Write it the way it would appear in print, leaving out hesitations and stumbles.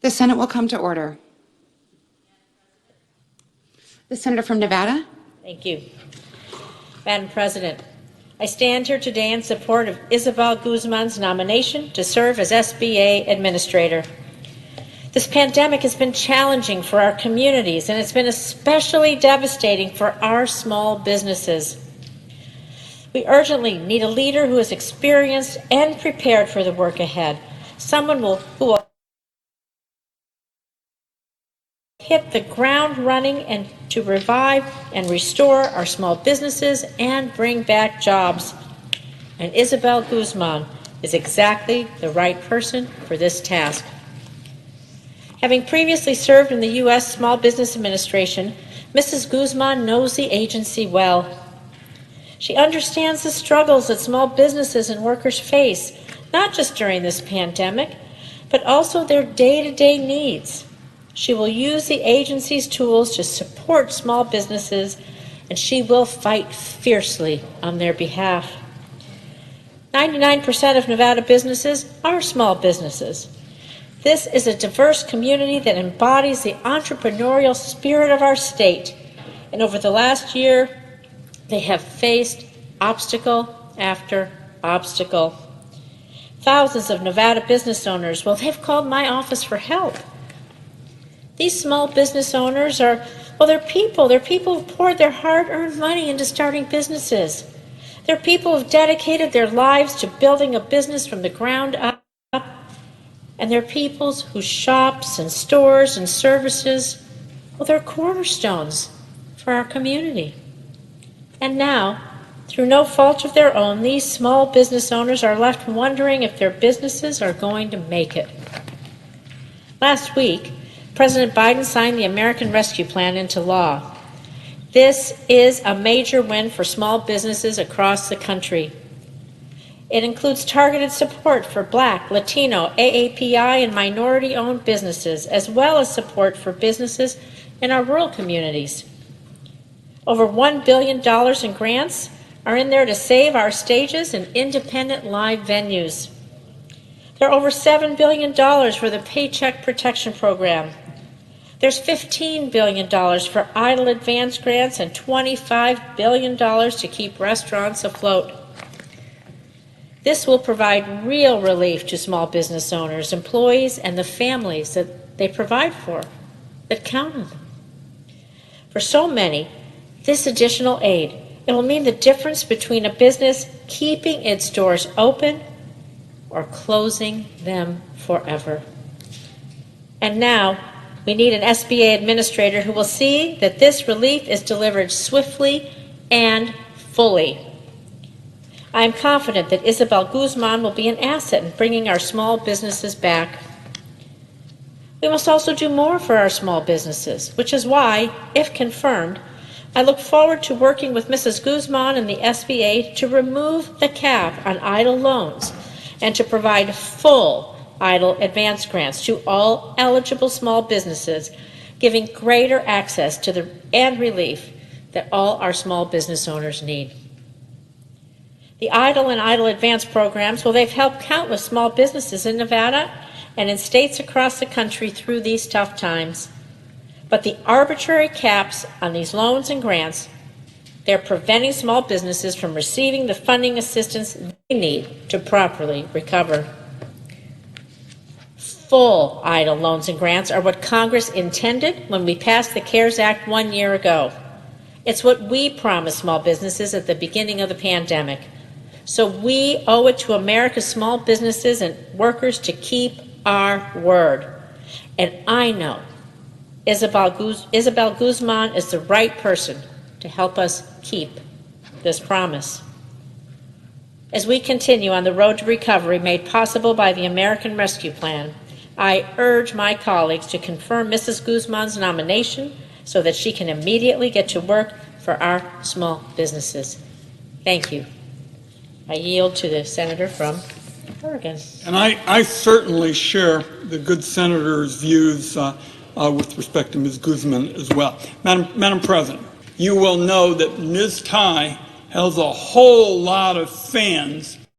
The Senate will come to order. The Senator from Nevada. Thank you. Madam President, I stand here today in support of Isabella Guzman's nomination to serve as SBA Administrator. This pandemic has been challenging for our communities, and it's been especially devastating for our small businesses. We urgently need a leader who is experienced and prepared for the work ahead, someone who will hit the ground running and to revive and restore our small businesses and bring back jobs. And Isabella Guzman is exactly the right person for this task. Having previously served in the U.S. Small Business Administration, Mrs. Guzman knows the agency well. She understands the struggles that small businesses and workers face, not just during this pandemic, but also their day-to-day needs. She will use the agency's tools to support small businesses, and she will fight fiercely on their behalf. 99% of Nevada businesses are small businesses. This is a diverse community that embodies the entrepreneurial spirit of our state, and over the last year, they have faced obstacle after obstacle. Thousands of Nevada business owners, well, they've called my office for help. These small business owners are, well, they're people. They're people who've poured their hard-earned money into starting businesses. They're people who've dedicated their lives to building a business from the ground up. And they're people whose shops and stores and services, well, they're cornerstones for our community. And now, through no fault of their own, these small business owners are left wondering if their businesses are going to make it. Last week, President Biden signed the American Rescue Plan into law. This is a major win for small businesses across the country. It includes targeted support for Black, Latino, AAPI, and minority-owned businesses, as well as support for businesses in our rural communities. Over $1 billion in grants are in there to save our stages and independent live venues. There are over $7 billion for the Paycheck Protection Program. There's $15 billion for EIDL Advance Grants and $25 billion to keep restaurants afloat. This will provide real relief to small business owners, employees, and the families that they provide for, that count on them. For so many, this additional aid, it will mean the difference between a business keeping its doors open or closing them forever. And now, we need an SBA administrator who will see that this relief is delivered swiftly and fully. I am confident that Isabella Guzman will be an asset in bringing our small businesses back. We must also do more for our small businesses, which is why, if confirmed, I look forward to working with Mrs. Guzman and the SBA to remove the cap on EIDL loans and to provide full EIDL advance grants to all eligible small businesses, giving greater access to and relief that all our small business owners need. The EIDL and EIDL Advance programs, well, they've helped countless small businesses in Nevada and in states across the country through these tough times. But the arbitrary caps on these loans and grants, they're preventing small businesses from receiving the funding assistance they need to properly recover. Full EIDL loans and grants are what Congress intended when we passed the CARES Act 1 year ago. It's what we promised small businesses at the beginning of the pandemic. So we owe it to America's small businesses and workers to keep our word. And I know Isabella Guzman is the right person to help us keep this promise. As we continue on the road to recovery made possible by the American Rescue Plan, I urge my colleagues to confirm Mrs. Guzman's nomination so that she can immediately get to work for our small businesses. Thank you. I yield to the senator from Oregon. And I certainly share the good senator's views with respect to Ms. Guzman as well. Madam President, you will know that Ms. Tai has a whole lot of fans